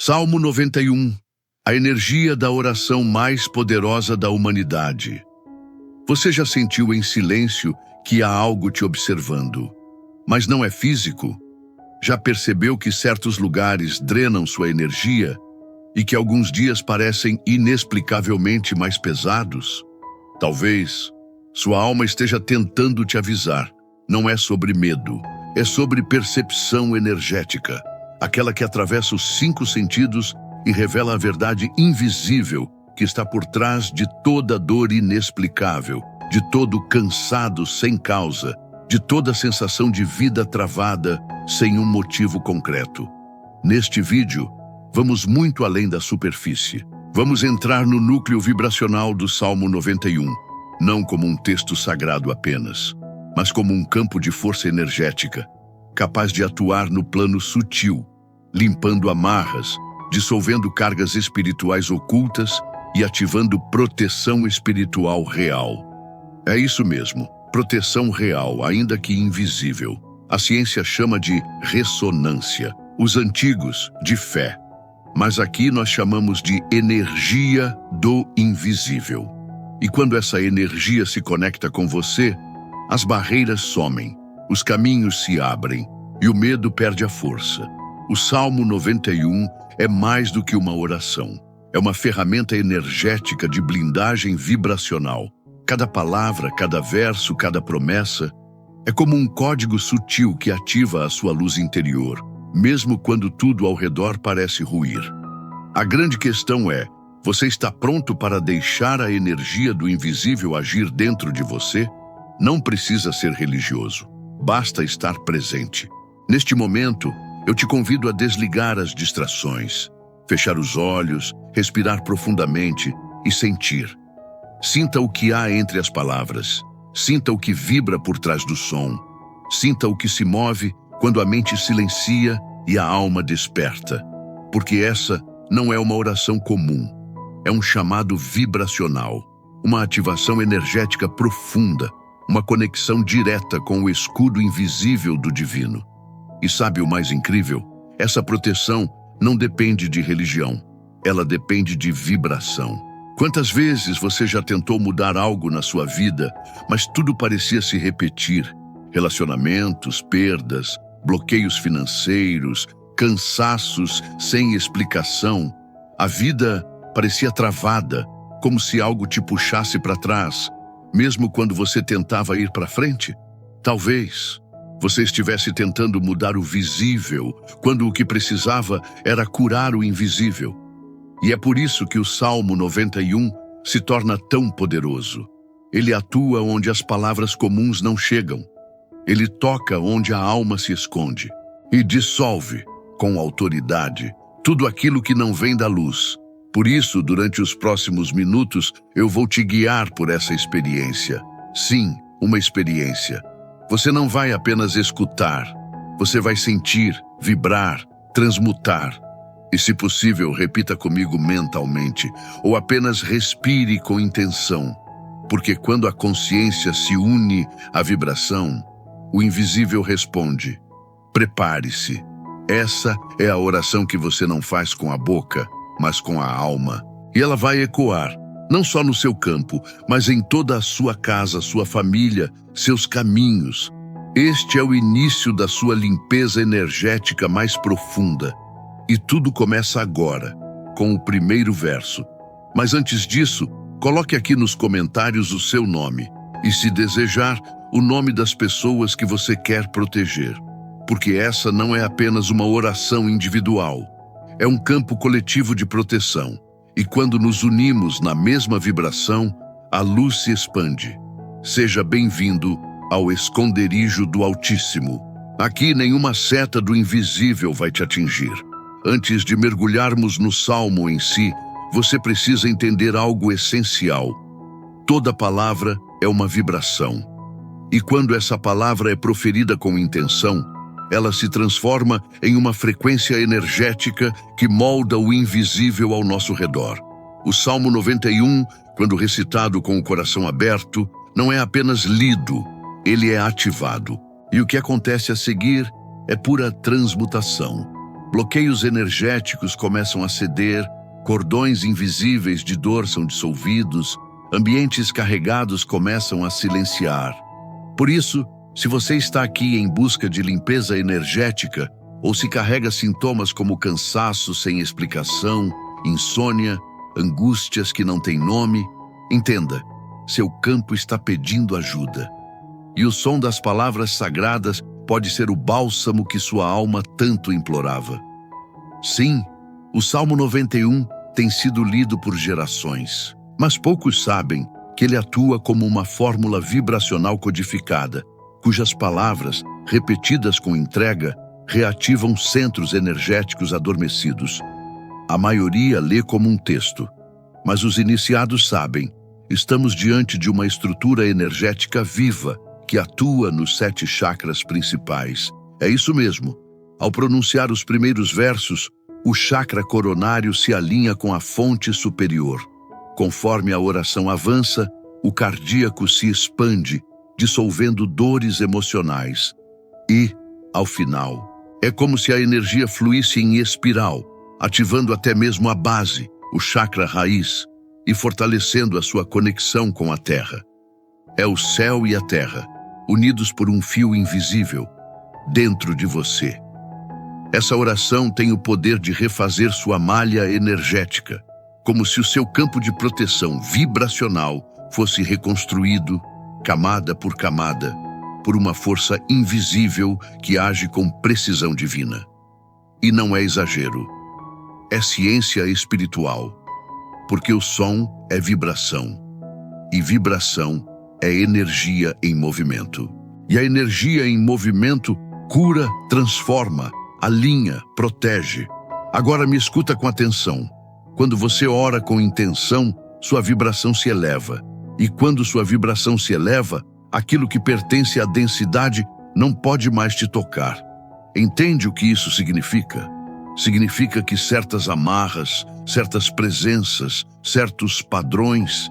Salmo 91, a energia da oração mais poderosa da humanidade. Você já sentiu em silêncio que há algo te observando, mas não é físico? Já percebeu que certos lugares drenam sua energia e que alguns dias parecem inexplicavelmente mais pesados? Talvez sua alma esteja tentando te avisar. Não é sobre medo, é sobre percepção energética, aquela que atravessa os 5 sentidos e revela a verdade invisível que está por trás de toda dor inexplicável, de todo cansado sem causa, de toda sensação de vida travada sem um motivo concreto. Neste vídeo, vamos muito além da superfície. Vamos entrar no núcleo vibracional do Salmo 91, não como um texto sagrado apenas, mas como um campo de força energética, capaz de atuar no plano sutil, limpando amarras, dissolvendo cargas espirituais ocultas e ativando proteção espiritual real. É isso mesmo, proteção real, ainda que invisível. A ciência chama de ressonância, os antigos de fé. Mas aqui nós chamamos de energia do invisível. E quando essa energia se conecta com você, as barreiras somem, os caminhos se abrem e o medo perde a força. O Salmo 91 é mais do que uma oração. É uma ferramenta energética de blindagem vibracional. Cada palavra, cada verso, cada promessa é como um código sutil que ativa a sua luz interior, mesmo quando tudo ao redor parece ruir. A grande questão é: você está pronto para deixar a energia do invisível agir dentro de você? Não precisa ser religioso, basta estar presente. Neste momento, eu te convido a desligar as distrações, fechar os olhos, respirar profundamente e sentir. Sinta o que há entre as palavras, sinta o que vibra por trás do som, sinta o que se move quando a mente silencia e a alma desperta. Porque essa não é uma oração comum, é um chamado vibracional, uma ativação energética profunda, uma conexão direta com o escudo invisível do divino. E sabe o mais incrível? Essa proteção não depende de religião, ela depende de vibração. Quantas vezes você já tentou mudar algo na sua vida, mas tudo parecia se repetir? Relacionamentos, perdas, bloqueios financeiros, cansaços sem explicação. A vida parecia travada, como se algo te puxasse para trás, mesmo quando você tentava ir para frente. Talvez você estivesse tentando mudar o visível, quando o que precisava era curar o invisível. E é por isso que o Salmo 91 se torna tão poderoso. Ele atua onde as palavras comuns não chegam. Ele toca onde a alma se esconde e dissolve, com autoridade, tudo aquilo que não vem da luz. Por isso, durante os próximos minutos, eu vou te guiar por essa experiência. Sim, uma experiência. Você não vai apenas escutar, você vai sentir, vibrar, transmutar. E se possível, repita comigo mentalmente, ou apenas respire com intenção. Porque quando a consciência se une à vibração, o invisível responde: prepare-se. Essa é a oração que você não faz com a boca, mas com a alma. E ela vai ecoar, não só no seu campo, mas em toda a sua casa, sua família, seus caminhos. Este é o início da sua limpeza energética mais profunda. E tudo começa agora, com o primeiro verso. Mas antes disso, coloque aqui nos comentários o seu nome e, se desejar, o nome das pessoas que você quer proteger. Porque essa não é apenas uma oração individual, é um campo coletivo de proteção. E quando nos unimos na mesma vibração, a luz se expande. Seja bem-vindo ao esconderijo do Altíssimo. Aqui nenhuma seta do invisível vai te atingir. Antes de mergulharmos no Salmo em si, você precisa entender algo essencial. Toda palavra é uma vibração. E quando essa palavra é proferida com intenção, ela se transforma em uma frequência energética que molda o invisível ao nosso redor. O Salmo 91, quando recitado com o coração aberto, não é apenas lido, ele é ativado. E o que acontece a seguir é pura transmutação. Bloqueios energéticos começam a ceder, cordões invisíveis de dor são dissolvidos, ambientes carregados começam a silenciar. Por isso, se você está aqui em busca de limpeza energética, ou se carrega sintomas como cansaço sem explicação, insônia, angústias que não têm nome, entenda, seu campo está pedindo ajuda. E o som das palavras sagradas pode ser o bálsamo que sua alma tanto implorava. Sim, o Salmo 91 tem sido lido por gerações, mas poucos sabem que ele atua como uma fórmula vibracional codificada, cujas palavras, repetidas com entrega, reativam centros energéticos adormecidos. A maioria lê como um texto, mas os iniciados sabem, estamos diante de uma estrutura energética viva que atua nos 7 chakras principais. É isso mesmo. Ao pronunciar os primeiros versos, o chakra coronário se alinha com a fonte superior. Conforme a oração avança, o cardíaco se expande, dissolvendo dores emocionais. E, ao final, é como se a energia fluísse em espiral, ativando até mesmo a base, o chakra raiz, e fortalecendo a sua conexão com a terra. É o céu e a terra, unidos por um fio invisível, dentro de você. Essa oração tem o poder de refazer sua malha energética, como se o seu campo de proteção vibracional fosse reconstruído, camada por camada, por uma força invisível que age com precisão divina. E não é exagero, é ciência espiritual, porque o som é vibração, e vibração é energia em movimento. E a energia em movimento cura, transforma, alinha, protege. Agora me escuta com atenção. Quando você ora com intenção, sua vibração se eleva. E quando sua vibração se eleva, aquilo que pertence à densidade não pode mais te tocar. Entende o que isso significa? Significa que certas amarras, certas presenças, certos padrões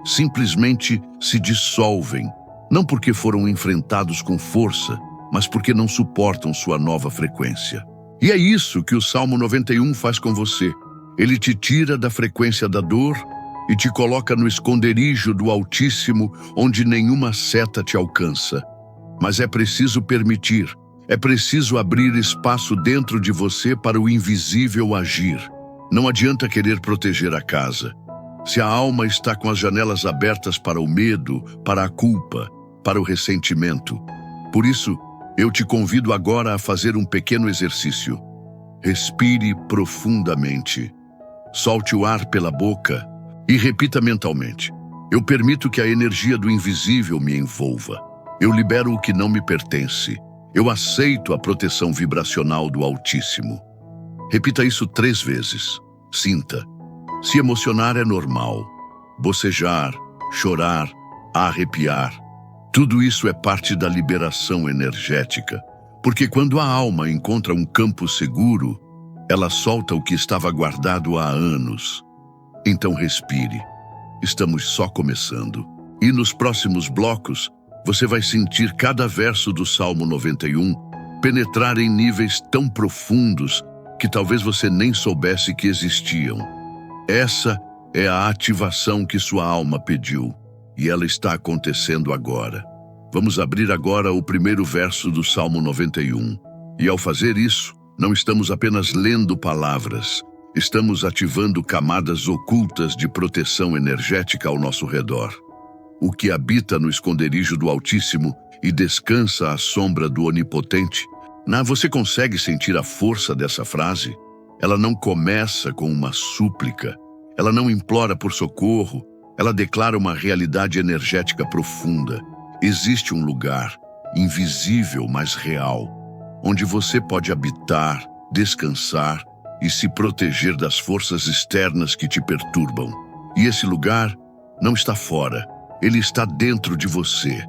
simplesmente se dissolvem, não porque foram enfrentados com força, mas porque não suportam sua nova frequência. E é isso que o Salmo 91 faz com você. Ele te tira da frequência da dor e te coloca no esconderijo do Altíssimo, onde nenhuma seta te alcança. Mas é preciso permitir, é preciso abrir espaço dentro de você para o invisível agir. Não adianta querer proteger a casa. Se a alma está com as janelas abertas para o medo, para a culpa, para o ressentimento. Por isso, eu te convido agora a fazer um pequeno exercício. Respire profundamente. Solte o ar pela boca e repita mentalmente. Eu permito que a energia do invisível me envolva. Eu libero o que não me pertence. Eu aceito a proteção vibracional do Altíssimo. Repita isso 3 vezes. Sinta. Se emocionar é normal. Bocejar, chorar, arrepiar. Tudo isso é parte da liberação energética. Porque quando a alma encontra um campo seguro, ela solta o que estava guardado há anos. Então respire. Estamos só começando. E nos próximos blocos, você vai sentir cada verso do Salmo 91 penetrar em níveis tão profundos que talvez você nem soubesse que existiam. Essa é a ativação que sua alma pediu, e ela está acontecendo agora. Vamos abrir agora o primeiro verso do Salmo 91. E ao fazer isso, não estamos apenas lendo palavras, estamos ativando camadas ocultas de proteção energética ao nosso redor. O que habita no esconderijo do Altíssimo e descansa à sombra do Onipotente. Você consegue sentir a força dessa frase? Ela não começa com uma súplica, ela não implora por socorro, ela declara uma realidade energética profunda. Existe um lugar, invisível, mas real, onde você pode habitar, descansar e se proteger das forças externas que te perturbam. E esse lugar não está fora, ele está dentro de você.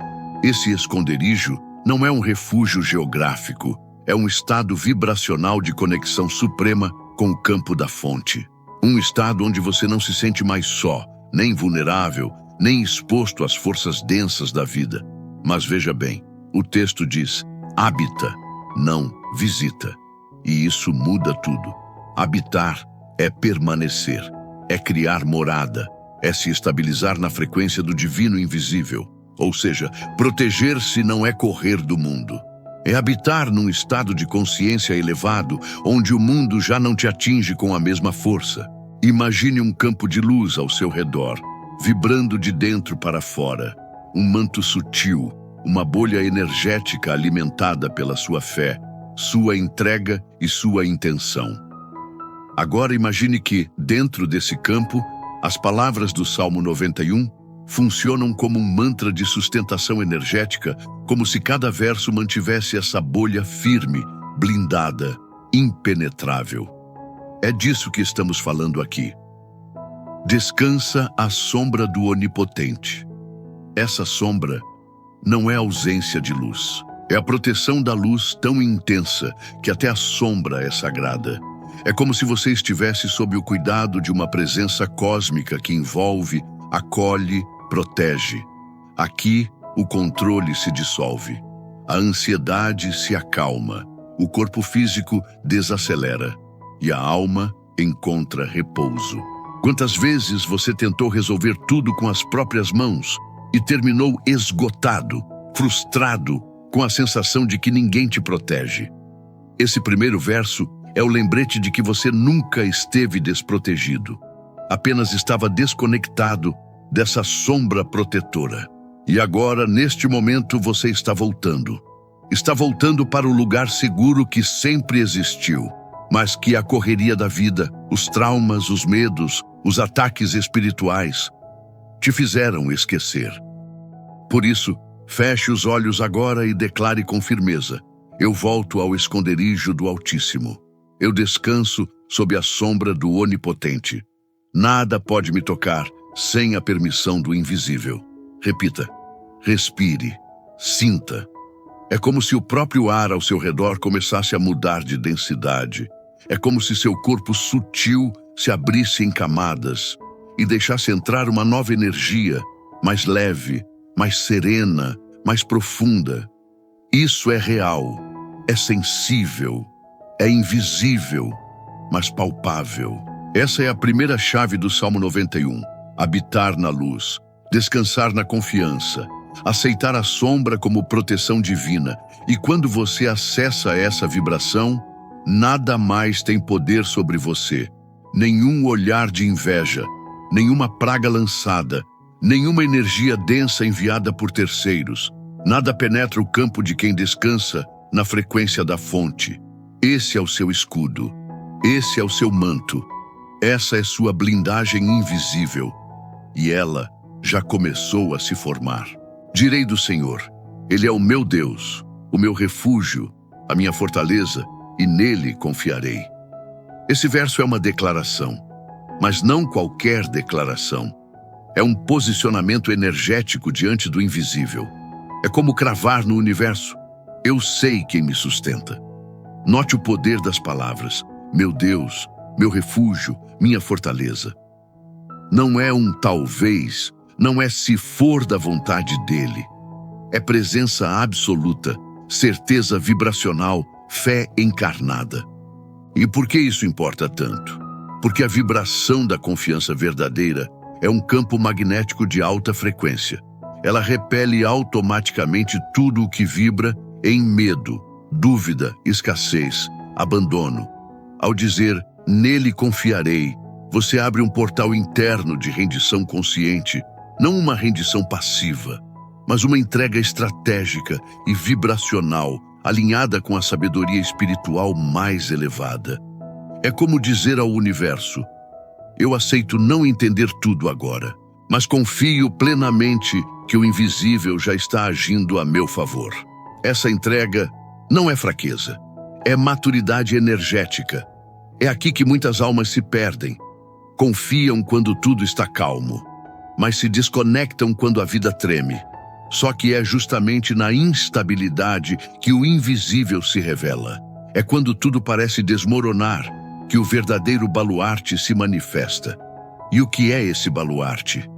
Esse esconderijo não é um refúgio geográfico, é um estado vibracional de conexão suprema com o campo da fonte. Um estado onde você não se sente mais só, nem vulnerável, nem exposto às forças densas da vida. Mas veja bem, o texto diz, habita, não visita. E isso muda tudo. Habitar é permanecer, é criar morada, é se estabilizar na frequência do divino invisível. Ou seja, proteger-se não é correr do mundo. É habitar num estado de consciência elevado, onde o mundo já não te atinge com a mesma força. Imagine um campo de luz ao seu redor, vibrando de dentro para fora. Um manto sutil, uma bolha energética alimentada pela sua fé, sua entrega e sua intenção. Agora imagine que, dentro desse campo, as palavras do Salmo 91 funcionam como um mantra de sustentação energética, como se cada verso mantivesse essa bolha firme, blindada, impenetrável. É disso que estamos falando aqui. Descansa à sombra do Onipotente. Essa sombra não é ausência de luz. É a proteção da luz tão intensa que até a sombra é sagrada. É como se você estivesse sob o cuidado de uma presença cósmica que envolve, acolhe, protege. Aqui, o controle se dissolve. A ansiedade se acalma. O corpo físico desacelera. E a alma encontra repouso. Quantas vezes você tentou resolver tudo com as próprias mãos e terminou esgotado, frustrado, com a sensação de que ninguém te protege? Esse primeiro verso é o lembrete de que você nunca esteve desprotegido. Apenas estava desconectado dessa sombra protetora. E agora, neste momento, você está voltando. Está voltando para o lugar seguro que sempre existiu, mas que a correria da vida, os traumas, os medos, os ataques espirituais te fizeram esquecer. Por isso, feche os olhos agora e declare com firmeza: eu volto ao esconderijo do Altíssimo. Eu descanso sob a sombra do Onipotente. Nada pode me tocar sem a permissão do Invisível. Repita, respire, sinta. É como se o próprio ar ao seu redor começasse a mudar de densidade. É como se seu corpo sutil se abrisse em camadas e deixasse entrar uma nova energia, mais leve, mais serena, mais profunda. Isso é real, é sensível, é invisível, mas palpável. Essa é a primeira chave do Salmo 91. Habitar na luz, descansar na confiança, aceitar a sombra como proteção divina. E quando você acessa essa vibração, nada mais tem poder sobre você. Nenhum olhar de inveja, nenhuma praga lançada, nenhuma energia densa enviada por terceiros. Nada penetra o campo de quem descansa na frequência da fonte. Esse é o seu escudo. Esse é o seu manto. Essa é sua blindagem invisível. E ela já começou a se formar. Direi do Senhor: Ele é o meu Deus, o meu refúgio, a minha fortaleza, e nele confiarei. Esse verso é uma declaração, mas não qualquer declaração. É um posicionamento energético diante do invisível. É como cravar no universo: eu sei quem me sustenta. Note o poder das palavras: meu Deus, meu refúgio, minha fortaleza. Não é um talvez, não é se for da vontade dele. É presença absoluta, certeza vibracional, fé encarnada. E por que isso importa tanto? Porque a vibração da confiança verdadeira é um campo magnético de alta frequência. Ela repele automaticamente tudo o que vibra em medo, dúvida, escassez, abandono. Ao dizer, nele confiarei, você abre um portal interno de rendição consciente, não uma rendição passiva, mas uma entrega estratégica e vibracional, alinhada com a sabedoria espiritual mais elevada. É como dizer ao universo: eu aceito não entender tudo agora, mas confio plenamente que o invisível já está agindo a meu favor. Essa entrega não é fraqueza, é maturidade energética. É aqui que muitas almas se perdem. Confiam quando tudo está calmo, mas se desconectam quando a vida treme. Só que é justamente na instabilidade que o invisível se revela. É quando tudo parece desmoronar que o verdadeiro baluarte se manifesta. E o que é esse baluarte?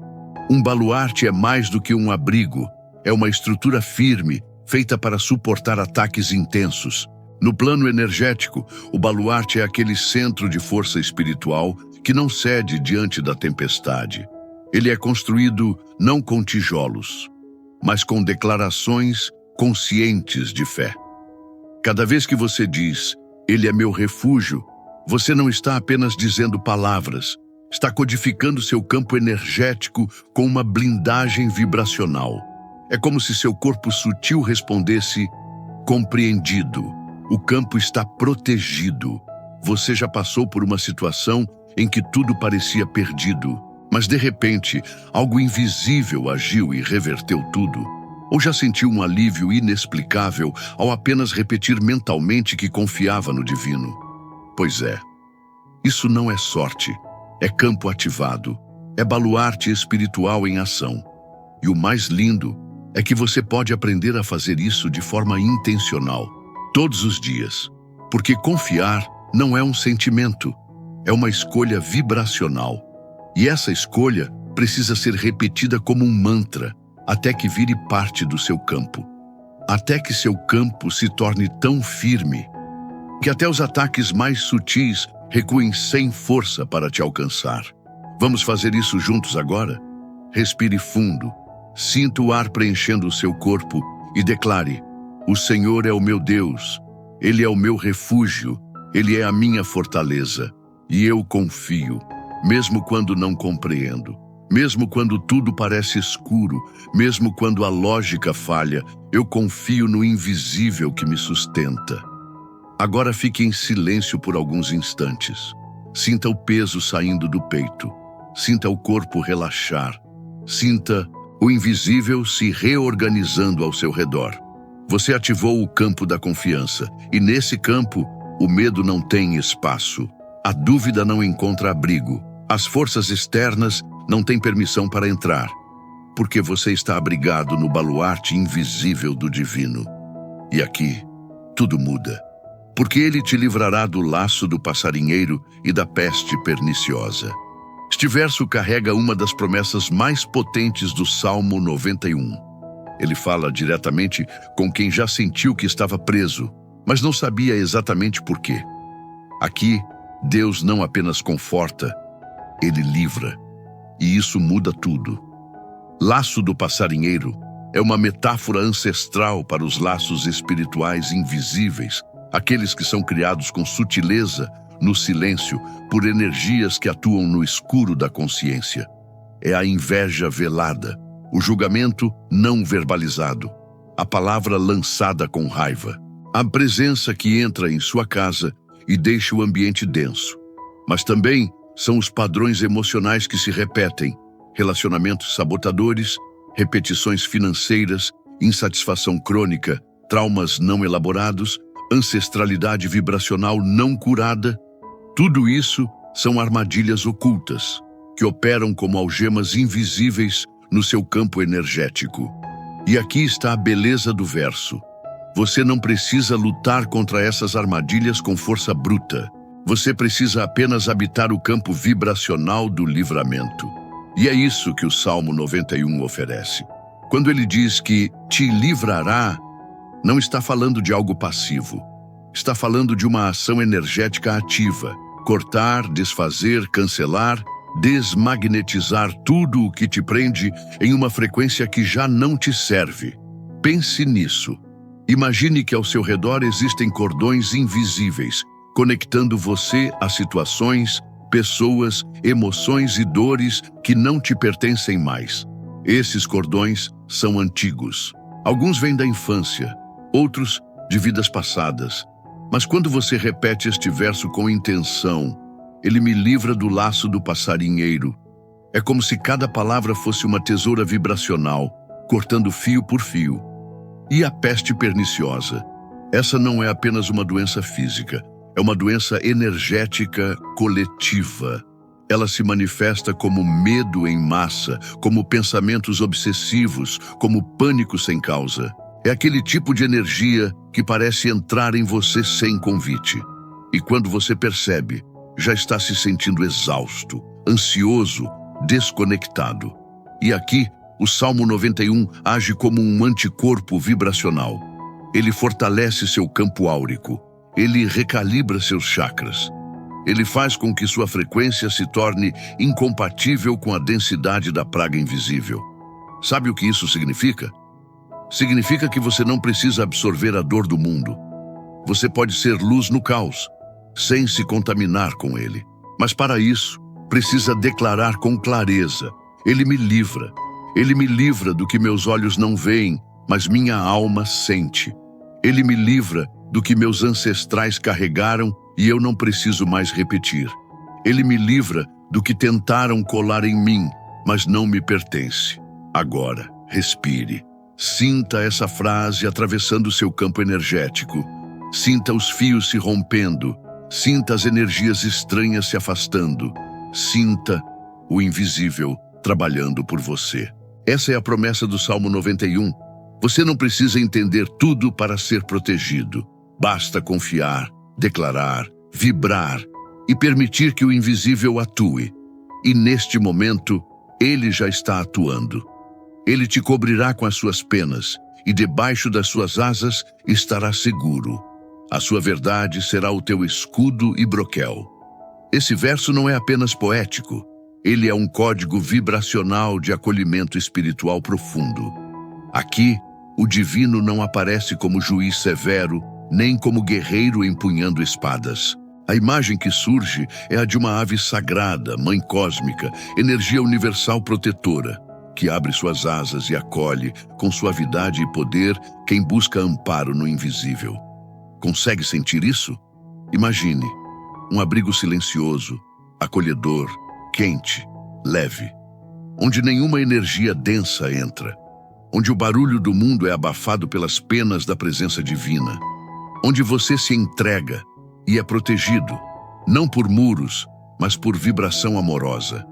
Um baluarte é mais do que um abrigo. É uma estrutura firme, feita para suportar ataques intensos. No plano energético, o baluarte é aquele centro de força espiritual que não cede diante da tempestade. Ele é construído não com tijolos, mas com declarações conscientes de fé. Cada vez que você diz, "Ele é meu refúgio", você não está apenas dizendo palavras, está codificando seu campo energético com uma blindagem vibracional. É como se seu corpo sutil respondesse, "Compreendido, o campo está protegido." Você já passou por uma situação em que tudo parecia perdido, mas de repente, algo invisível agiu e reverteu tudo? Ou já sentiu um alívio inexplicável ao apenas repetir mentalmente que confiava no divino? Pois é, isso não é sorte, é campo ativado, é baluarte espiritual em ação. E o mais lindo é que você pode aprender a fazer isso de forma intencional, todos os dias. Porque confiar não é um sentimento, é uma escolha vibracional. E essa escolha precisa ser repetida como um mantra, até que vire parte do seu campo. Até que seu campo se torne tão firme que até os ataques mais sutis recuem sem força para te alcançar. Vamos fazer isso juntos agora? Respire fundo, sinta o ar preenchendo o seu corpo e declare: "O Senhor é o meu Deus, Ele é o meu refúgio, Ele é a minha fortaleza, e eu confio, mesmo quando não compreendo. Mesmo quando tudo parece escuro, mesmo quando a lógica falha, eu confio no invisível que me sustenta." Agora fique em silêncio por alguns instantes. Sinta o peso saindo do peito. Sinta o corpo relaxar. Sinta o invisível se reorganizando ao seu redor. Você ativou o campo da confiança, e nesse campo, o medo não tem espaço. A dúvida não encontra abrigo. As forças externas não têm permissão para entrar, porque você está abrigado no baluarte invisível do divino. E aqui, tudo muda, porque ele te livrará do laço do passarinheiro e da peste perniciosa. Este verso carrega uma das promessas mais potentes do Salmo 91. Ele fala diretamente com quem já sentiu que estava preso, mas não sabia exatamente por quê. Aqui, Deus não apenas conforta, Ele livra. E isso muda tudo. Laço do passarinheiro é uma metáfora ancestral para os laços espirituais invisíveis, aqueles que são criados com sutileza, no silêncio, por energias que atuam no escuro da consciência. É a inveja velada, o julgamento não verbalizado, a palavra lançada com raiva, a presença que entra em sua casa e deixa o ambiente denso. Mas também são os padrões emocionais que se repetem, relacionamentos sabotadores, repetições financeiras, insatisfação crônica, traumas não elaborados, ancestralidade vibracional não curada. Tudo isso são armadilhas ocultas, que operam como algemas invisíveis no seu campo energético. E aqui está a beleza do verso. Você não precisa lutar contra essas armadilhas com força bruta. Você precisa apenas habitar o campo vibracional do livramento. E é isso que o Salmo 91 oferece. Quando ele diz que te livrará, não está falando de algo passivo. Está falando de uma ação energética ativa. Cortar, desfazer, cancelar, desmagnetizar tudo o que te prende em uma frequência que já não te serve. Pense nisso. Imagine que ao seu redor existem cordões invisíveis, conectando você a situações, pessoas, emoções e dores que não te pertencem mais. Esses cordões são antigos. Alguns vêm da infância, outros de vidas passadas. Mas quando você repete este verso com intenção, ele me livra do laço do passarinheiro. É como se cada palavra fosse uma tesoura vibracional, cortando fio por fio. E a peste perniciosa? Essa não é apenas uma doença física, é uma doença energética coletiva. Ela se manifesta como medo em massa, como pensamentos obsessivos, como pânico sem causa. É aquele tipo de energia que parece entrar em você sem convite. E quando você percebe, já está se sentindo exausto, ansioso, desconectado. E aqui, o Salmo 91 age como um anticorpo vibracional. Ele fortalece seu campo áurico, Ele recalibra seus chakras. Ele faz com que sua frequência se torne incompatível com a densidade da praga invisível. Sabe o que isso significa? Significa que você não precisa absorver a dor do mundo. Você pode ser luz no caos, sem se contaminar com ele. Mas para isso, precisa declarar com clareza: Ele me livra. Ele me livra do que meus olhos não veem, mas minha alma sente. Ele me livra do que meus ancestrais carregaram e eu não preciso mais repetir. Ele me livra do que tentaram colar em mim, mas não me pertence. Agora, respire. Sinta essa frase atravessando seu campo energético. Sinta os fios se rompendo. Sinta as energias estranhas se afastando. Sinta o invisível trabalhando por você. Essa é a promessa do Salmo 91. Você não precisa entender tudo para ser protegido. Basta confiar, declarar, vibrar e permitir que o invisível atue. E neste momento, ele já está atuando. Ele te cobrirá com as suas penas e debaixo das suas asas estará seguro. A sua verdade será o teu escudo e broquel. Esse verso não é apenas poético. Ele é um código vibracional de acolhimento espiritual profundo. Aqui, o divino não aparece como juiz severo, nem como guerreiro empunhando espadas. A imagem que surge é a de uma ave sagrada, mãe cósmica, energia universal protetora, que abre suas asas e acolhe, com suavidade e poder, quem busca amparo no invisível. Consegue sentir isso? Imagine um abrigo silencioso, acolhedor, quente, leve, onde nenhuma energia densa entra, onde o barulho do mundo é abafado pelas penas da presença divina, onde você se entrega e é protegido, não por muros, mas por vibração amorosa.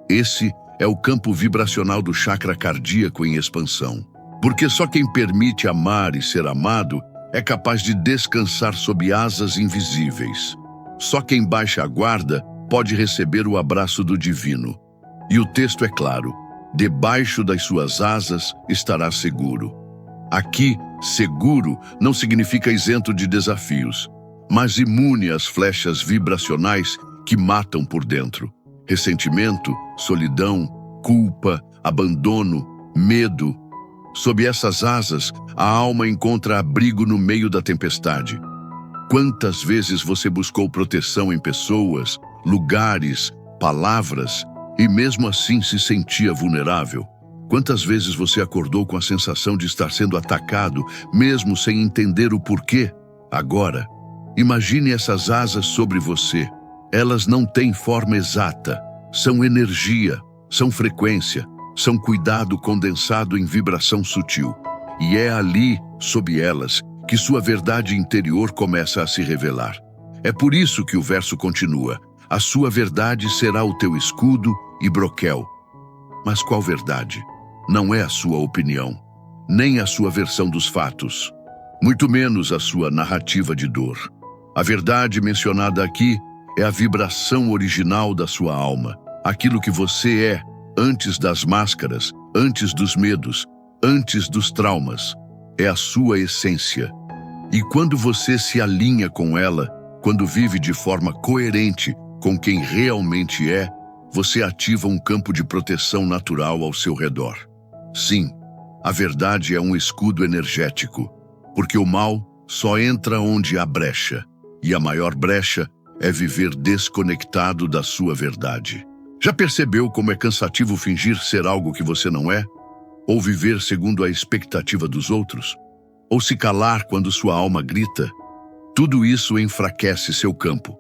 Esse é o campo vibracional do chakra cardíaco em expansão, porque só quem permite amar e ser amado é capaz de descansar sob asas invisíveis. Só quem baixa a guarda pode receber o abraço do divino. E o texto é claro: debaixo das suas asas estará seguro. Aqui, seguro não significa isento de desafios, mas imune às flechas vibracionais que matam por dentro. Ressentimento, solidão, culpa, abandono, medo. Sob essas asas, a alma encontra abrigo no meio da tempestade. Quantas vezes você buscou proteção em pessoas, lugares, palavras, e mesmo assim se sentia vulnerável? Quantas vezes você acordou com a sensação de estar sendo atacado, mesmo sem entender o porquê? Agora, imagine essas asas sobre você. Elas não têm forma exata, são energia, são frequência, são cuidado condensado em vibração sutil. E é ali, sob elas, que sua verdade interior começa a se revelar. É por isso que o verso continua: a sua verdade será o teu escudo e broquel. Mas qual verdade? Não é a sua opinião, nem a sua versão dos fatos, muito menos a sua narrativa de dor. A verdade mencionada aqui é a vibração original da sua alma, aquilo que você é antes das máscaras, antes dos medos, antes dos traumas. É a sua essência. E quando você se alinha com ela, quando vive de forma coerente com quem realmente é, você ativa um campo de proteção natural ao seu redor. Sim, a verdade é um escudo energético, porque o mal só entra onde há brecha, e a maior brecha é viver desconectado da sua verdade. Já percebeu como é cansativo fingir ser algo que você não é? Ou viver segundo a expectativa dos outros? Ou se calar quando sua alma grita? Tudo isso enfraquece seu campo.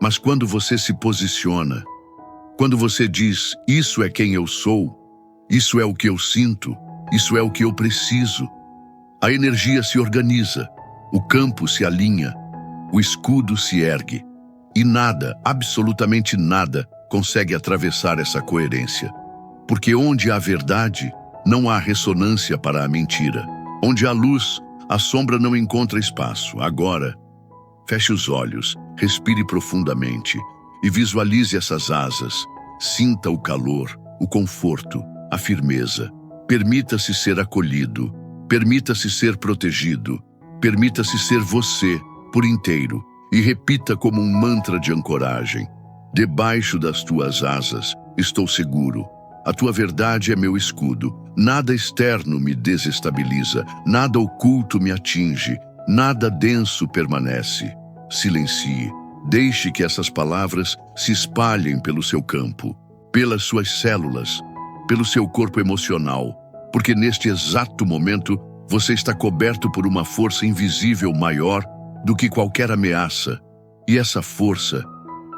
Mas quando você se posiciona, quando você diz: isso é quem eu sou, isso é o que eu sinto, isso é o que eu preciso, a energia se organiza, o campo se alinha, o escudo se ergue. E nada, absolutamente nada, consegue atravessar essa coerência. Porque onde há verdade, não há ressonância para a mentira. Onde há luz, a sombra não encontra espaço. Agora, feche os olhos, respire profundamente e visualize essas asas. Sinta o calor, o conforto, a firmeza. Permita-se ser acolhido, permita-se ser protegido, permita-se ser você, por inteiro e repita como um mantra de ancoragem: debaixo das tuas asas estou seguro. A tua verdade é meu escudo. Nada externo me desestabiliza, nada oculto me atinge, nada denso permanece. Silencie. Deixe que essas palavras se espalhem pelo seu campo, pelas suas células, pelo seu corpo emocional, porque neste exato momento você está coberto por uma força invisível maior do que qualquer ameaça. E essa força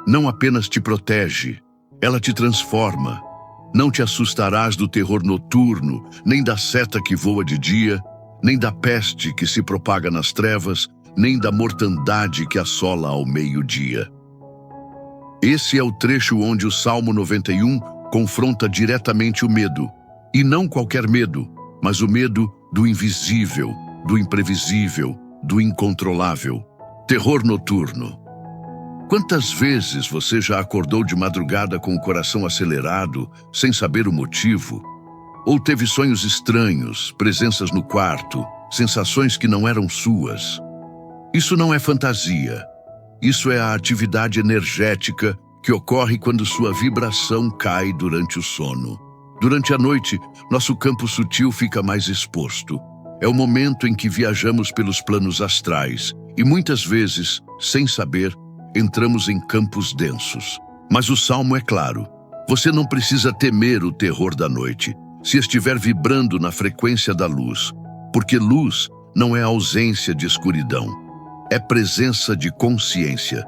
não apenas te protege, ela te transforma. Não te assustarás do terror noturno, nem da seta que voa de dia, nem da peste que se propaga nas trevas, nem da mortandade que assola ao meio-dia. Esse é o trecho onde o Salmo 91 confronta diretamente o medo. E não qualquer medo, mas o medo do invisível, do imprevisível, do incontrolável. Terror noturno. Quantas vezes você já acordou de madrugada com o coração acelerado, sem saber o motivo? Ou teve sonhos estranhos, presenças no quarto, sensações que não eram suas? Isso não é fantasia. Isso é a atividade energética que ocorre quando sua vibração cai durante o sono. Durante a noite, nosso campo sutil fica mais exposto. É o momento em que viajamos pelos planos astrais e muitas vezes, sem saber, entramos em campos densos. Mas o Salmo é claro. Você não precisa temer o terror da noite, se estiver vibrando na frequência da luz, porque luz não é ausência de escuridão, é presença de consciência.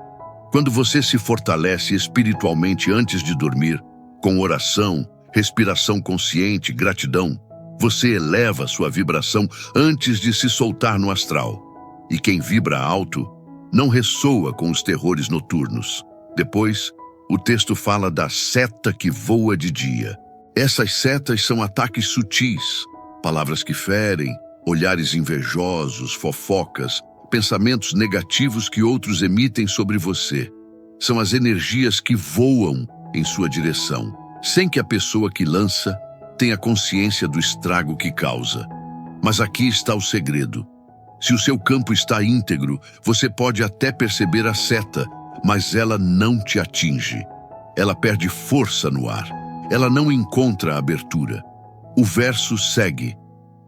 Quando você se fortalece espiritualmente antes de dormir, com oração, respiração consciente, gratidão, você eleva sua vibração antes de se soltar no astral. E quem vibra alto não ressoa com os terrores noturnos. Depois, o texto fala da seta que voa de dia. Essas setas são ataques sutis, palavras que ferem, olhares invejosos, fofocas, pensamentos negativos que outros emitem sobre você. São as energias que voam em sua direção, sem que a pessoa que lança tenha consciência do estrago que causa. Mas aqui está o segredo. Se o seu campo está íntegro, você pode até perceber a seta, mas ela não te atinge. Ela perde força no ar. Ela não encontra abertura. O verso segue: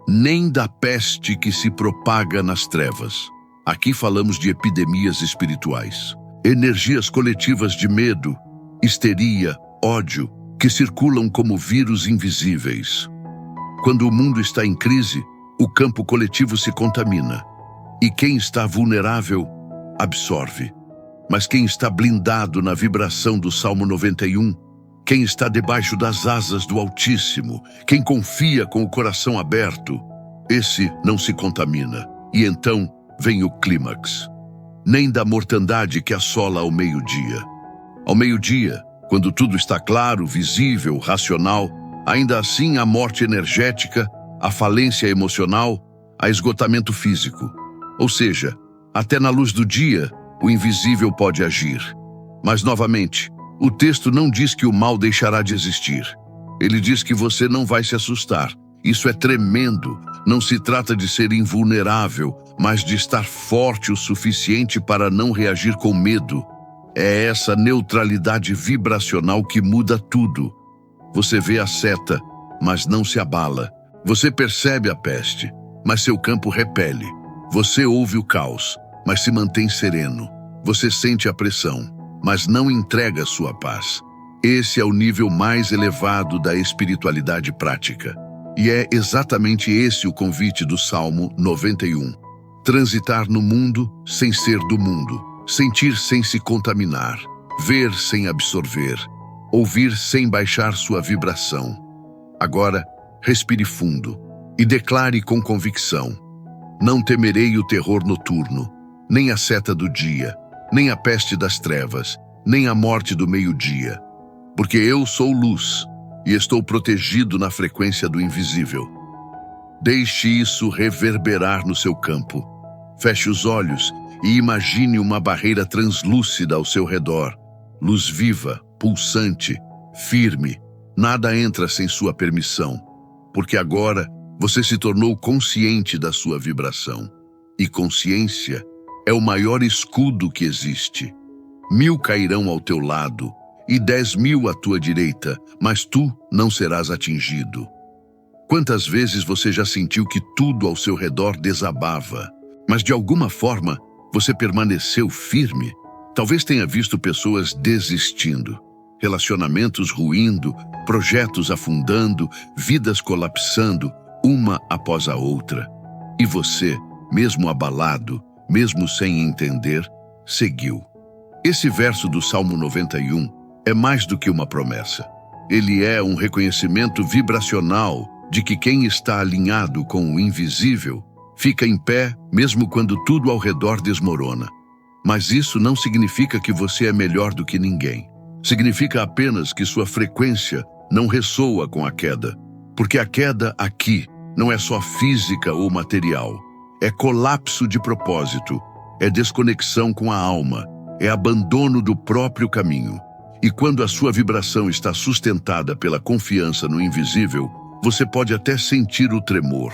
nem da peste que se propaga nas trevas. Aqui falamos de epidemias espirituais. Energias coletivas de medo, histeria, ódio, que circulam como vírus invisíveis. Quando o mundo está em crise, o campo coletivo se contamina. E quem está vulnerável, absorve. Mas quem está blindado na vibração do Salmo 91, quem está debaixo das asas do Altíssimo, quem confia com o coração aberto, esse não se contamina. E então vem o clímax. Nem da mortandade que assola ao meio-dia. Ao meio-dia, quando tudo está claro, visível, racional, ainda assim a morte energética, a falência emocional, a esgotamento físico. Ou seja, até na luz do dia, o invisível pode agir. Mas, novamente, o texto não diz que o mal deixará de existir. Ele diz que você não vai se assustar. Isso é tremendo. Não se trata de ser invulnerável, mas de estar forte o suficiente para não reagir com medo. É essa neutralidade vibracional que muda tudo. Você vê a seta, mas não se abala. Você percebe a peste, mas seu campo repele. Você ouve o caos, mas se mantém sereno. Você sente a pressão, mas não entrega sua paz. Esse é o nível mais elevado da espiritualidade prática. E é exatamente esse o convite do Salmo 91. Transitar no mundo sem ser do mundo. Sentir sem se contaminar. Ver sem absorver. Ouvir sem baixar sua vibração. Agora, respire fundo e declare com convicção: não temerei o terror noturno, nem a seta do dia, nem a peste das trevas, nem a morte do meio-dia, porque eu sou luz e estou protegido na frequência do invisível. Deixe isso reverberar no seu campo. Feche os olhos e imagine uma barreira translúcida ao seu redor, luz viva, pulsante, firme. Nada entra sem sua permissão, porque agora você se tornou consciente da sua vibração. E consciência é o maior escudo que existe. 1000 cairão ao teu lado e 10.000 à tua direita, mas tu não serás atingido. Quantas vezes você já sentiu que tudo ao seu redor desabava, mas de alguma forma você permaneceu firme? Talvez tenha visto pessoas desistindo, relacionamentos ruindo, projetos afundando, vidas colapsando, uma após a outra. E você, mesmo abalado, mesmo sem entender, seguiu. Esse verso do Salmo 91 é mais do que uma promessa. Ele é um reconhecimento vibracional de que quem está alinhado com o invisível fica em pé mesmo quando tudo ao redor desmorona. Mas isso não significa que você é melhor do que ninguém. Significa apenas que sua frequência não ressoa com a queda. Porque a queda aqui não é só física ou material. É colapso de propósito, é desconexão com a alma, é abandono do próprio caminho. E quando a sua vibração está sustentada pela confiança no invisível, você pode até sentir o tremor,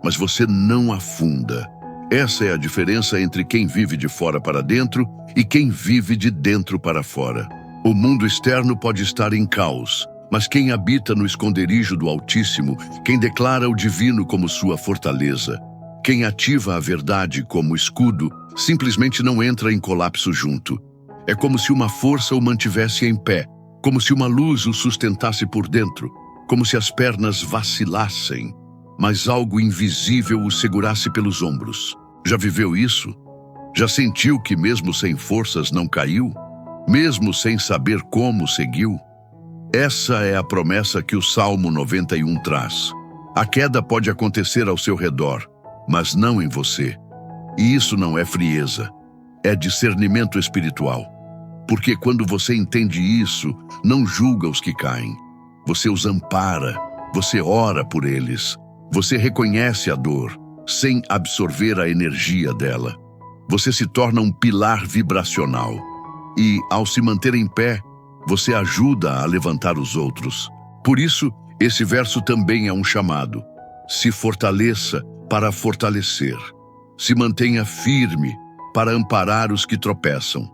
mas você não afunda. Essa é a diferença entre quem vive de fora para dentro e quem vive de dentro para fora. O mundo externo pode estar em caos, mas quem habita no esconderijo do Altíssimo, quem declara o divino como sua fortaleza, quem ativa a verdade como escudo, simplesmente não entra em colapso junto. É como se uma força o mantivesse em pé, como se uma luz o sustentasse por dentro, como se as pernas vacilassem, mas algo invisível o segurasse pelos ombros. Já viveu isso? Já sentiu que mesmo sem forças não caiu? Mesmo sem saber como seguiu? Essa é a promessa que o Salmo 91 traz. A queda pode acontecer ao seu redor, mas não em você. E isso não é frieza, é discernimento espiritual. Porque quando você entende isso, não julga os que caem. Você os ampara, você ora por eles, você reconhece a dor, sem absorver a energia dela. Você se torna um pilar vibracional. E, ao se manter em pé, você ajuda a levantar os outros. Por isso, esse verso também é um chamado. Se fortaleça para fortalecer. Se mantenha firme para amparar os que tropeçam.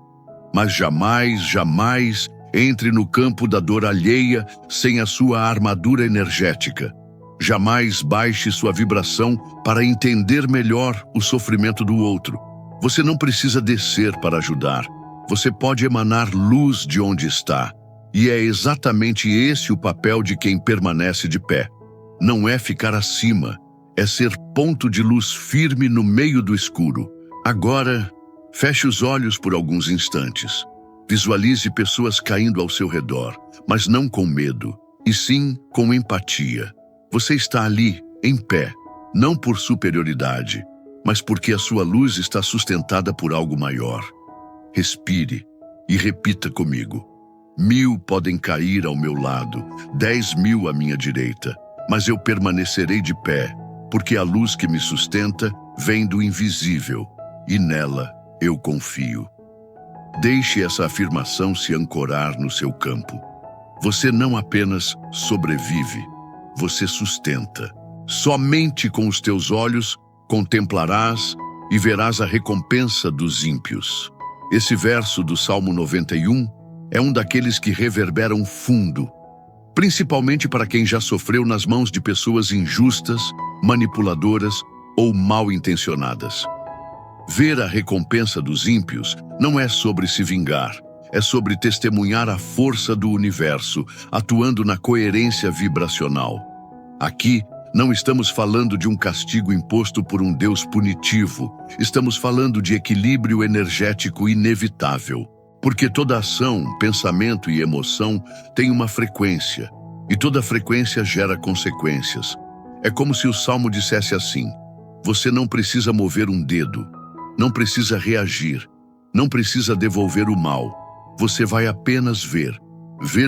Mas jamais, jamais entre no campo da dor alheia sem a sua armadura energética. Jamais baixe sua vibração para entender melhor o sofrimento do outro. Você não precisa descer para ajudar. Você pode emanar luz de onde está. E é exatamente esse o papel de quem permanece de pé. Não é ficar acima, é ser ponto de luz firme no meio do escuro. Agora, feche os olhos por alguns instantes. Visualize pessoas caindo ao seu redor, mas não com medo, e sim com empatia. Você está ali, em pé, não por superioridade, mas porque a sua luz está sustentada por algo maior. Respire e repita comigo. 1000 podem cair ao meu lado, 10.000 à minha direita, mas eu permanecerei de pé, porque a luz que me sustenta vem do invisível, e nela eu confio. Deixe essa afirmação se ancorar no seu campo. Você não apenas sobrevive, você sustenta. Somente com os teus olhos contemplarás e verás a recompensa dos ímpios. Esse verso do Salmo 91 é um daqueles que reverberam fundo, principalmente para quem já sofreu nas mãos de pessoas injustas, manipuladoras ou mal intencionadas. Ver a recompensa dos ímpios não é sobre se vingar, é sobre testemunhar a força do universo, atuando na coerência vibracional. Aqui, não estamos falando de um castigo imposto por um Deus punitivo, estamos falando de equilíbrio energético inevitável. Porque toda ação, pensamento e emoção tem uma frequência, e toda frequência gera consequências. É como se o Salmo dissesse assim: você não precisa mover um dedo, não precisa reagir, não precisa devolver o mal. Você vai apenas ver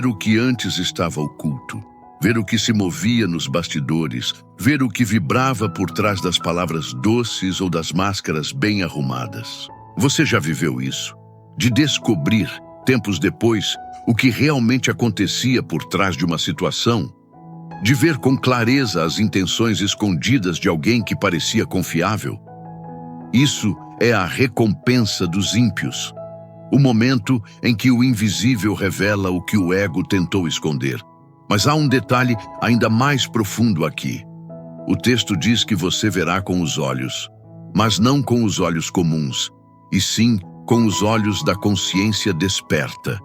o que antes estava oculto, ver o que se movia nos bastidores, ver o que vibrava por trás das palavras doces ou das máscaras bem arrumadas. Você já viveu isso? De descobrir, tempos depois, o que realmente acontecia por trás de uma situação? De ver com clareza as intenções escondidas de alguém que parecia confiável? Isso é a recompensa dos ímpios. O momento em que o invisível revela o que o ego tentou esconder. Mas há um detalhe ainda mais profundo aqui. O texto diz que você verá com os olhos, mas não com os olhos comuns, e sim com os olhos da consciência desperta.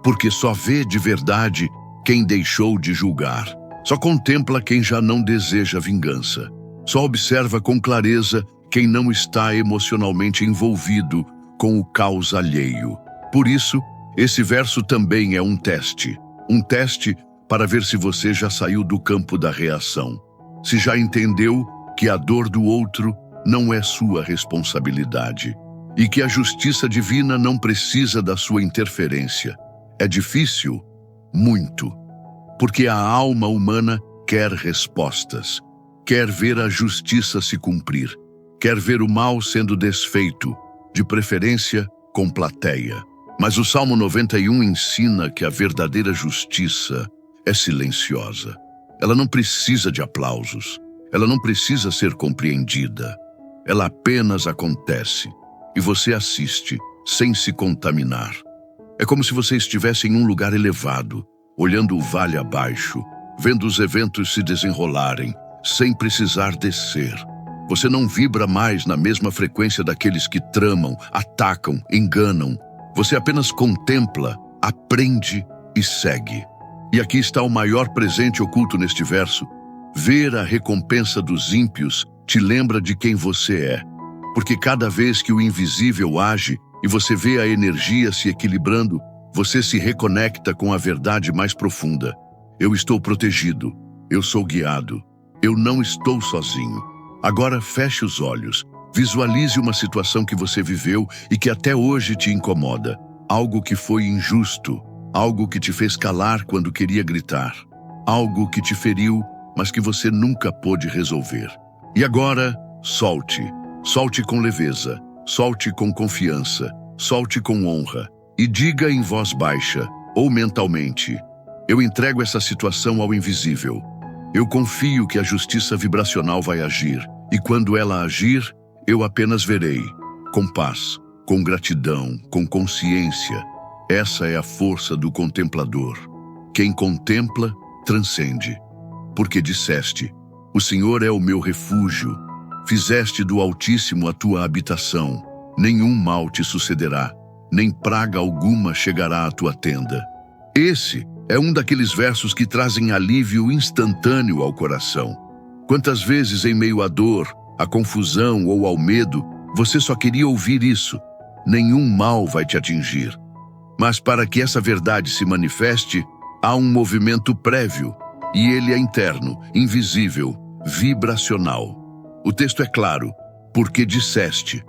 Porque só vê de verdade quem deixou de julgar. Só contempla quem já não deseja vingança. Só observa com clareza quem não está emocionalmente envolvido com o caos alheio. Por isso, esse verso também é um teste. Um teste para ver se você já saiu do campo da reação. Se já entendeu que a dor do outro não é sua responsabilidade. E que a justiça divina não precisa da sua interferência. É difícil? Muito. Porque a alma humana quer respostas. Quer ver a justiça se cumprir. Quer ver o mal sendo desfeito, de preferência com plateia. Mas o Salmo 91 ensina que a verdadeira justiça é silenciosa. Ela não precisa de aplausos. Ela não precisa ser compreendida. Ela apenas acontece. E você assiste, sem se contaminar. É como se você estivesse em um lugar elevado, olhando o vale abaixo, vendo os eventos se desenrolarem, sem precisar descer. Você não vibra mais na mesma frequência daqueles que tramam, atacam, enganam. Você apenas contempla, aprende e segue. E aqui está o maior presente oculto neste verso. Ver a recompensa dos ímpios te lembra de quem você é. Porque cada vez que o invisível age e você vê a energia se equilibrando, você se reconecta com a verdade mais profunda. Eu estou protegido. Eu sou guiado. Eu não estou sozinho. Agora feche os olhos. Visualize uma situação que você viveu e que até hoje te incomoda. Algo que foi injusto. Algo que te fez calar quando queria gritar. Algo que te feriu, mas que você nunca pôde resolver. E agora, solte. Solte com leveza. Solte com confiança. Solte com honra. E diga em voz baixa, ou mentalmente: eu entrego essa situação ao invisível. Eu confio que a justiça vibracional vai agir, e quando ela agir, eu apenas verei, com paz, com gratidão, com consciência. Essa é a força do contemplador. Quem contempla, transcende. Porque disseste: o Senhor é o meu refúgio. Fizeste do Altíssimo a tua habitação. Nenhum mal te sucederá, nem praga alguma chegará à tua tenda. Esse é um daqueles versos que trazem alívio instantâneo ao coração. Quantas vezes em meio à dor, à confusão ou ao medo, você só queria ouvir isso: nenhum mal vai te atingir. Mas para que essa verdade se manifeste, há um movimento prévio, e ele é interno, invisível, vibracional. O texto é claro: porque disseste.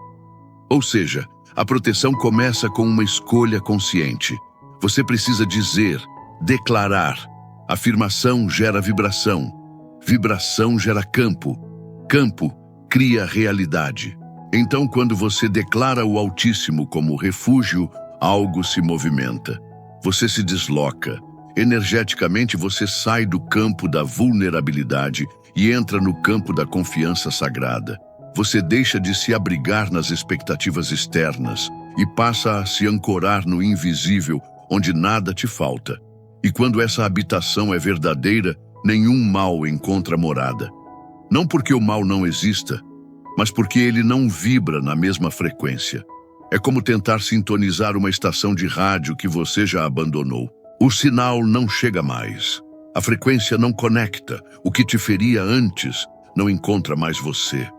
Ou seja, a proteção começa com uma escolha consciente. Você precisa dizer, declarar. Afirmação gera vibração. Vibração gera campo. Campo cria realidade. Então, quando você declara o Altíssimo como refúgio, algo se movimenta. Você se desloca. Energeticamente, você sai do campo da vulnerabilidade e entra no campo da confiança sagrada. Você deixa de se abrigar nas expectativas externas e passa a se ancorar no invisível, onde nada te falta. E quando essa habitação é verdadeira, nenhum mal encontra morada. Não porque o mal não exista, mas porque ele não vibra na mesma frequência. É como tentar sintonizar uma estação de rádio que você já abandonou. O sinal não chega mais. A frequência não conecta. O que te feria antes não encontra mais você.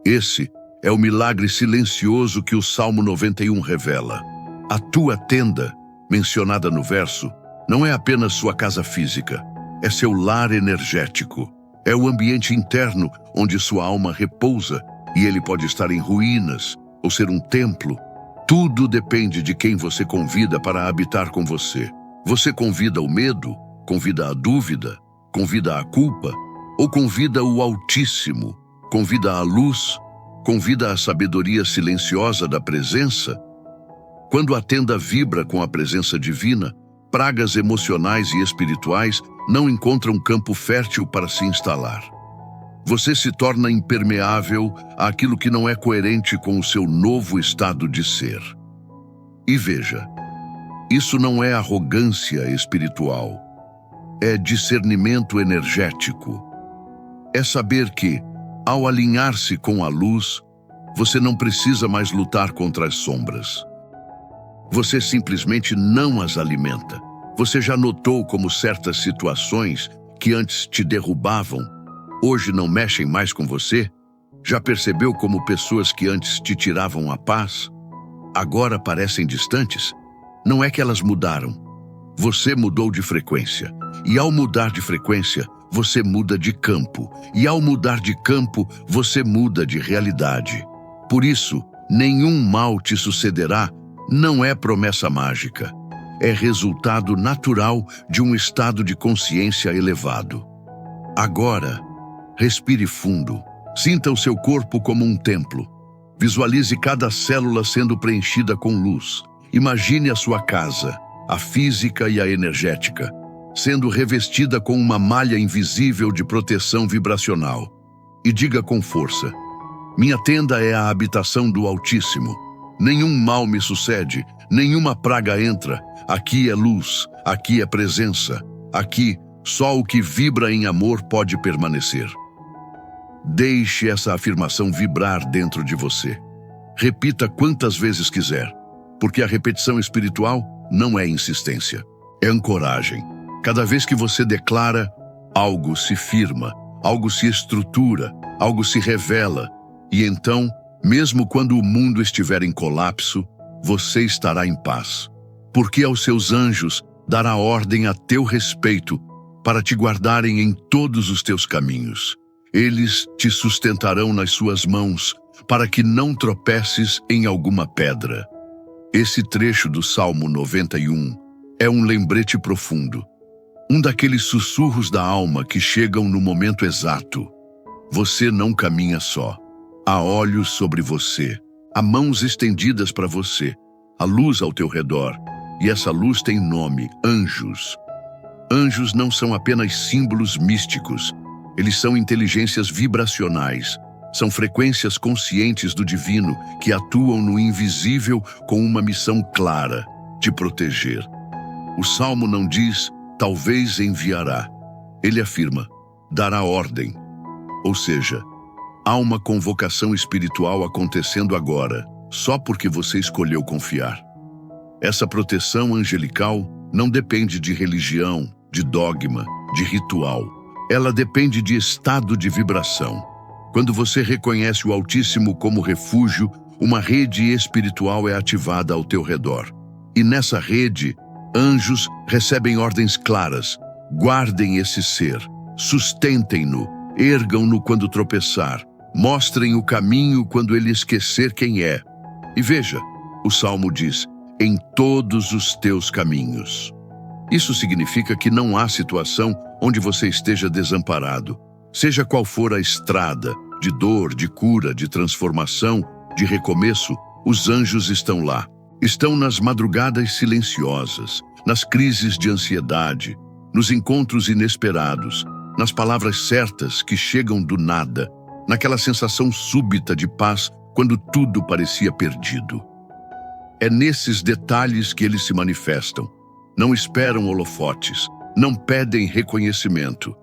Esse é o milagre silencioso que o Salmo 91 revela. A tua tenda, mencionada no verso, não é apenas sua casa física, é seu lar energético. É o ambiente interno onde sua alma repousa, e ele pode estar em ruínas ou ser um templo. Tudo depende de quem você convida para habitar com você. Você convida o medo, convida a dúvida, convida a culpa, ou convida o Altíssimo, convida a luz, convida a sabedoria silenciosa da presença? Quando a tenda vibra com a presença divina, pragas emocionais e espirituais não encontram campo fértil para se instalar. Você se torna impermeável àquilo que não é coerente com o seu novo estado de ser. E veja, isso não é arrogância espiritual, é discernimento energético. É saber que, ao alinhar-se com a luz, você não precisa mais lutar contra as sombras. Você simplesmente não as alimenta. Você já notou como certas situações que antes te derrubavam, hoje não mexem mais com você? Já percebeu como pessoas que antes te tiravam a paz, agora parecem distantes? Não é que elas mudaram. Você mudou de frequência. E ao mudar de frequência, você muda de campo. E ao mudar de campo, você muda de realidade. Por isso, nenhum mal te sucederá. Não é promessa mágica. É resultado natural de um estado de consciência elevado. Agora, respire fundo. Sinta o seu corpo como um templo. Visualize cada célula sendo preenchida com luz. Imagine a sua casa, a física e a energética, sendo revestida com uma malha invisível de proteção vibracional. E diga com força: minha tenda é a habitação do Altíssimo. Nenhum mal me sucede, nenhuma praga entra. Aqui é luz, aqui é presença. Aqui, só o que vibra em amor pode permanecer. Deixe essa afirmação vibrar dentro de você. Repita quantas vezes quiser, porque a repetição espiritual não é insistência, é ancoragem. Cada vez que você declara, algo se firma, algo se estrutura, algo se revela. E então, mesmo quando o mundo estiver em colapso, você estará em paz. Porque aos seus anjos dará ordem a teu respeito para te guardarem em todos os teus caminhos. Eles te sustentarão nas suas mãos para que não tropeces em alguma pedra. Esse trecho do Salmo 91 é um lembrete profundo. Um daqueles sussurros da alma que chegam no momento exato. Você não caminha só. Há olhos sobre você, há mãos estendidas para você, há luz ao teu redor, e essa luz tem nome: anjos. Anjos não são apenas símbolos místicos, eles são inteligências vibracionais, são frequências conscientes do divino que atuam no invisível com uma missão clara: te proteger. O Salmo não diz, talvez enviará. Ele afirma, dará ordem. Ou seja, há uma convocação espiritual acontecendo agora, só porque você escolheu confiar. Essa proteção angelical não depende de religião, de dogma, de ritual. Ela depende de estado de vibração. Quando você reconhece o Altíssimo como refúgio, uma rede espiritual é ativada ao teu redor. E nessa rede, anjos recebem ordens claras. Guardem esse ser, sustentem-no, ergam-no quando tropeçar, mostrem o caminho quando ele esquecer quem é. E veja, o Salmo diz, em todos os teus caminhos. Isso significa que não há situação onde você esteja desamparado. Seja qual for a estrada, de dor, de cura, de transformação, de recomeço, os anjos estão lá. Estão nas madrugadas silenciosas, nas crises de ansiedade, nos encontros inesperados, nas palavras certas que chegam do nada, naquela sensação súbita de paz quando tudo parecia perdido. É nesses detalhes que eles se manifestam. Não esperam holofotes, não pedem reconhecimento,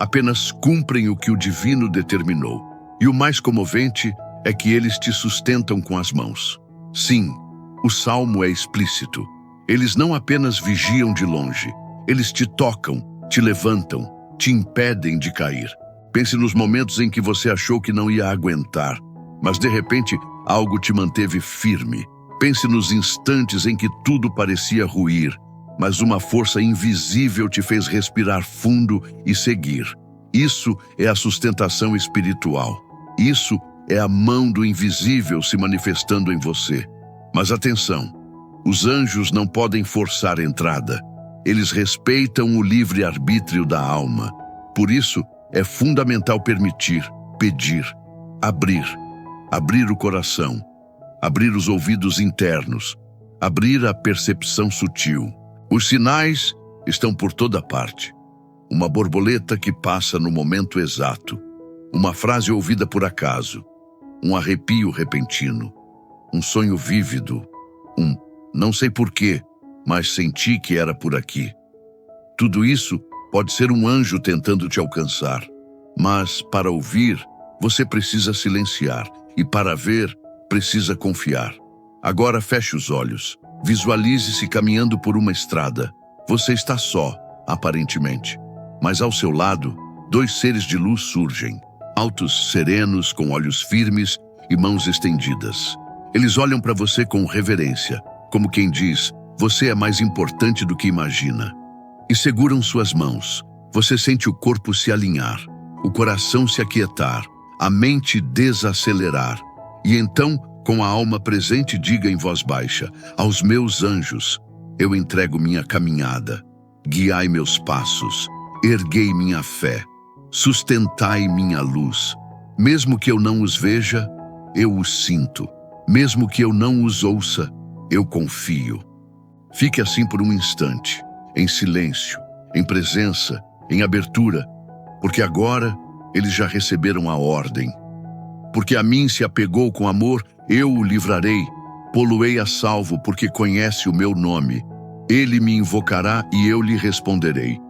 apenas cumprem o que o divino determinou. E o mais comovente é que eles te sustentam com as mãos. Sim, o Salmo é explícito. Eles não apenas vigiam de longe, eles te tocam, te levantam, te impedem de cair. Pense nos momentos em que você achou que não ia aguentar, mas de repente algo te manteve firme. Pense nos instantes em que tudo parecia ruir, mas uma força invisível te fez respirar fundo e seguir. Isso é a sustentação espiritual. Isso é a mão do invisível se manifestando em você. Mas atenção, os anjos não podem forçar a entrada. Eles respeitam o livre-arbítrio da alma. Por isso, é fundamental permitir, pedir, abrir o coração, abrir os ouvidos internos, abrir a percepção sutil. Os sinais estão por toda parte. Uma borboleta que passa no momento exato. uma frase ouvida por acaso, um arrepio repentino, um sonho vívido, não sei porquê, mas senti que era por aqui. Tudo isso pode ser um anjo tentando te alcançar, mas para ouvir, você precisa silenciar e para ver, precisa confiar. Agora feche os olhos, visualize-se caminhando por uma estrada. Você está só, aparentemente, mas ao seu lado, dois seres de luz surgem, altos, serenos, com olhos firmes e mãos estendidas. Eles olham para você com reverência, como quem diz, você é mais importante do que imagina. E seguram suas mãos. Você sente o corpo se alinhar, o coração se aquietar, a mente desacelerar. E então, com a alma presente, diga em voz baixa, aos meus anjos, eu entrego minha caminhada, guiai meus passos, erguei minha fé, sustentai minha luz. Mesmo que eu não os veja, eu os sinto. Mesmo que eu não os ouça, eu confio. Fique assim por um instante, em silêncio, em presença, em abertura, porque agora eles já receberam a ordem. Porque a mim se apegou com amor, eu o livrarei, pô-lo-ei a salvo, porque conhece o meu nome. Ele me invocará e eu lhe responderei.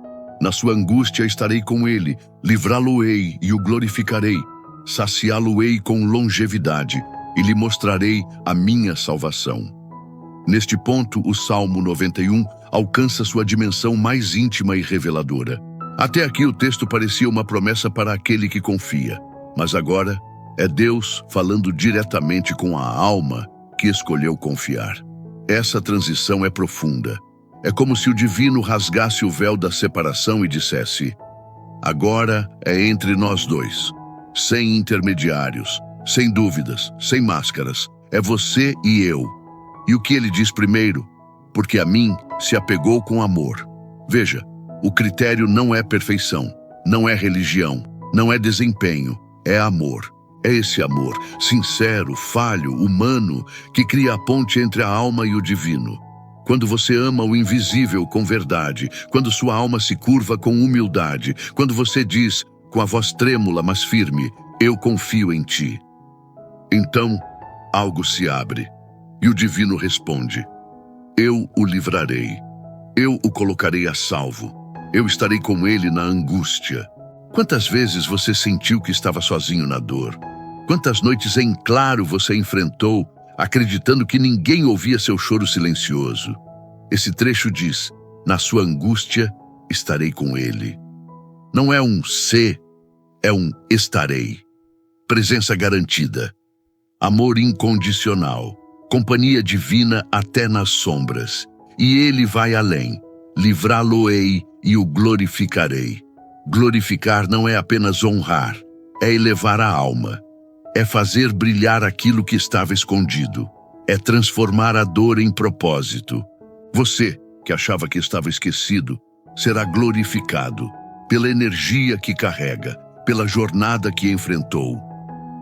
Na sua angústia estarei com ele, livrá-lo-ei e o glorificarei, saciá-lo-ei com longevidade e lhe mostrarei a minha salvação. Neste ponto, o Salmo 91 alcança sua dimensão mais íntima e reveladora. Até aqui o texto parecia uma promessa para aquele que confia, mas agora é Deus falando diretamente com a alma que escolheu confiar. Essa transição é profunda. É como se o divino rasgasse o véu da separação e dissesse: agora é entre nós dois, sem intermediários, sem dúvidas, sem máscaras, é você e eu. E o que ele diz primeiro? Porque a mim se apegou com amor. Veja, o critério não é perfeição, não é religião, não é desempenho, é amor. É esse amor, sincero, falho, humano, que cria a ponte entre a alma e o divino. Quando você ama o invisível com verdade, quando sua alma se curva com humildade, quando você diz, com a voz trêmula mas firme, eu confio em ti. Então, algo se abre, e o divino responde, eu o livrarei, eu o colocarei a salvo, eu estarei com ele na angústia. Quantas vezes você sentiu que estava sozinho na dor? Quantas noites em claro você enfrentou, acreditando que ninguém ouvia seu choro silencioso? Esse trecho diz, na sua angústia estarei com ele. Não é um se, é um estarei. Presença garantida. Amor incondicional, companhia divina até nas sombras. E ele vai além, livrá-lo-ei e o glorificarei. Glorificar não é apenas honrar, é elevar a alma, é fazer brilhar aquilo que estava escondido, é transformar a dor em propósito. Você, que achava que estava esquecido, será glorificado pela energia que carrega, pela jornada que enfrentou,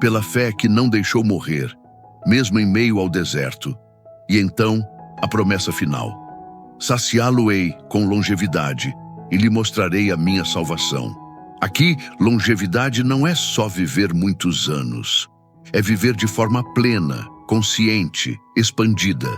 pela fé que não deixou morrer, mesmo em meio ao deserto. E então, a promessa final. Saciá-lo-ei com longevidade e lhe mostrarei a minha salvação. Aqui, longevidade não é só viver muitos anos. É viver de forma plena, consciente, expandida.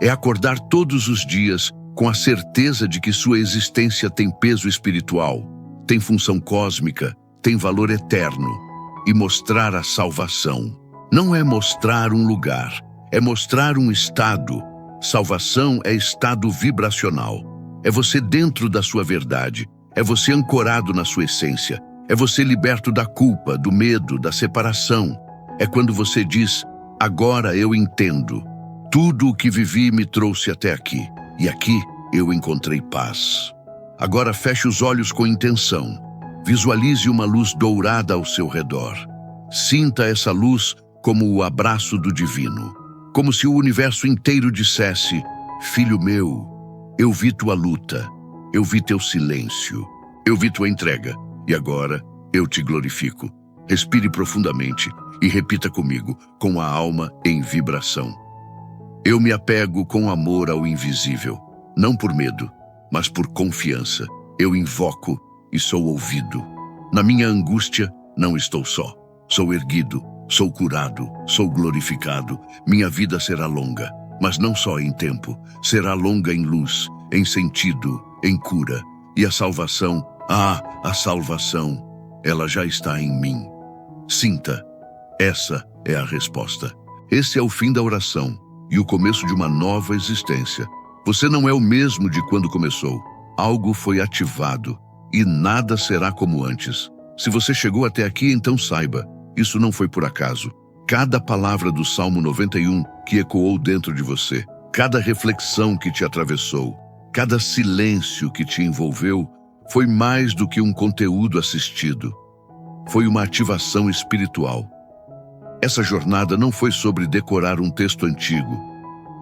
É acordar todos os dias com a certeza de que sua existência tem peso espiritual, tem função cósmica, tem valor eterno. E mostrar a salvação. Não é mostrar um lugar, é mostrar um estado. Salvação é estado vibracional. É você dentro da sua verdade. É você ancorado na sua essência. É você liberto da culpa, do medo, da separação. É quando você diz, agora eu entendo. Tudo o que vivi me trouxe até aqui. E aqui eu encontrei paz. Agora feche os olhos com intenção. Visualize uma luz dourada ao seu redor. Sinta essa luz como o abraço do divino. Como se o universo inteiro dissesse, filho meu, eu vi tua luta, eu vi teu silêncio, eu vi tua entrega, e agora eu te glorifico. Respire profundamente e repita comigo, com a alma em vibração. Eu me apego com amor ao invisível, não por medo, mas por confiança. Eu invoco e sou ouvido. Na minha angústia, Não estou só. Sou erguido, sou curado, sou glorificado. Minha vida será longa, mas não só em tempo. Será longa em luz, em sentido, em cura. E a salvação, a salvação, ela já está em mim. Sinta, essa é a resposta. Esse é o fim da oração e o começo de uma nova existência. Você não é o mesmo de quando começou. Algo foi ativado e nada será como antes. Se você chegou até aqui, então saiba, isso não foi por acaso. Cada palavra do Salmo 91 que ecoou dentro de você, cada reflexão que te atravessou, cada silêncio que te envolveu, foi mais do que um conteúdo assistido. Foi uma ativação espiritual. Essa jornada não foi sobre decorar um texto antigo,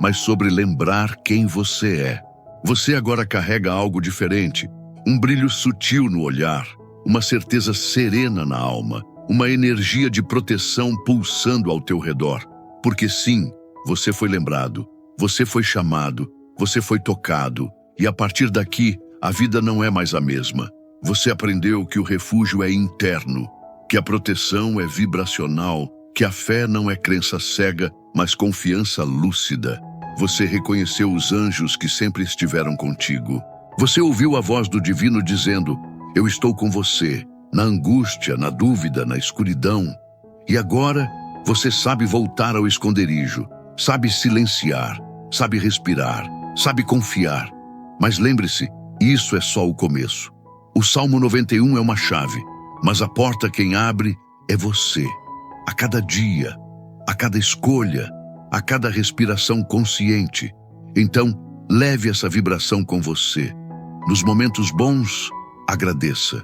mas sobre lembrar quem você é. Você agora carrega algo diferente, um brilho sutil no olhar, uma certeza serena na alma, uma energia de proteção pulsando ao teu redor. Porque sim, você foi lembrado, você foi chamado, você foi tocado, e a partir daqui, a vida não é mais a mesma. Você aprendeu que o refúgio é interno, que a proteção é vibracional, que a fé não é crença cega, mas confiança lúcida. Você reconheceu os anjos que sempre estiveram contigo. Você ouviu a voz do divino dizendo: eu estou com você, na angústia, na dúvida, na escuridão. E agora, você sabe voltar ao esconderijo, sabe silenciar, sabe respirar, sabe confiar. Mas lembre-se, isso é só o começo. O Salmo 91 é uma chave, mas a porta quem abre é você. A cada dia, a cada escolha, a cada respiração consciente. Então, leve essa vibração com você. Nos momentos bons, agradeça.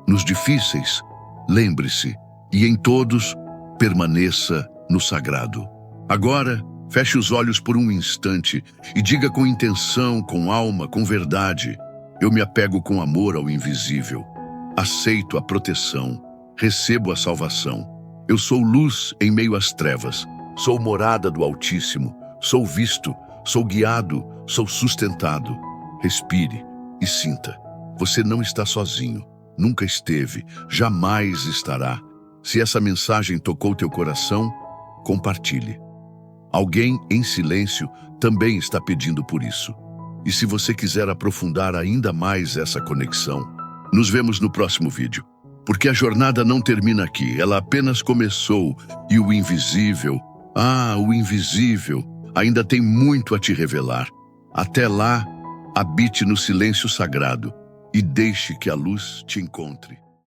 Nos difíceis, lembre-se. E em todos, permaneça no sagrado. Agora, feche os olhos por um instante e diga com intenção, com alma, com verdade: eu me apego com amor ao invisível. Aceito a proteção. Recebo a salvação. Eu sou luz em meio às trevas. Sou morada do Altíssimo. Sou visto, sou guiado, sou sustentado. Respire e sinta. Você não está sozinho. Nunca esteve, jamais estará. Se essa mensagem tocou teu coração, compartilhe. Alguém em silêncio também está pedindo por isso. E se você quiser aprofundar ainda mais essa conexão, nos vemos no próximo vídeo. Porque a jornada não termina aqui, ela apenas começou e o invisível, o invisível, ainda tem muito a te revelar. Até lá, habite no silêncio sagrado e deixe que a luz te encontre.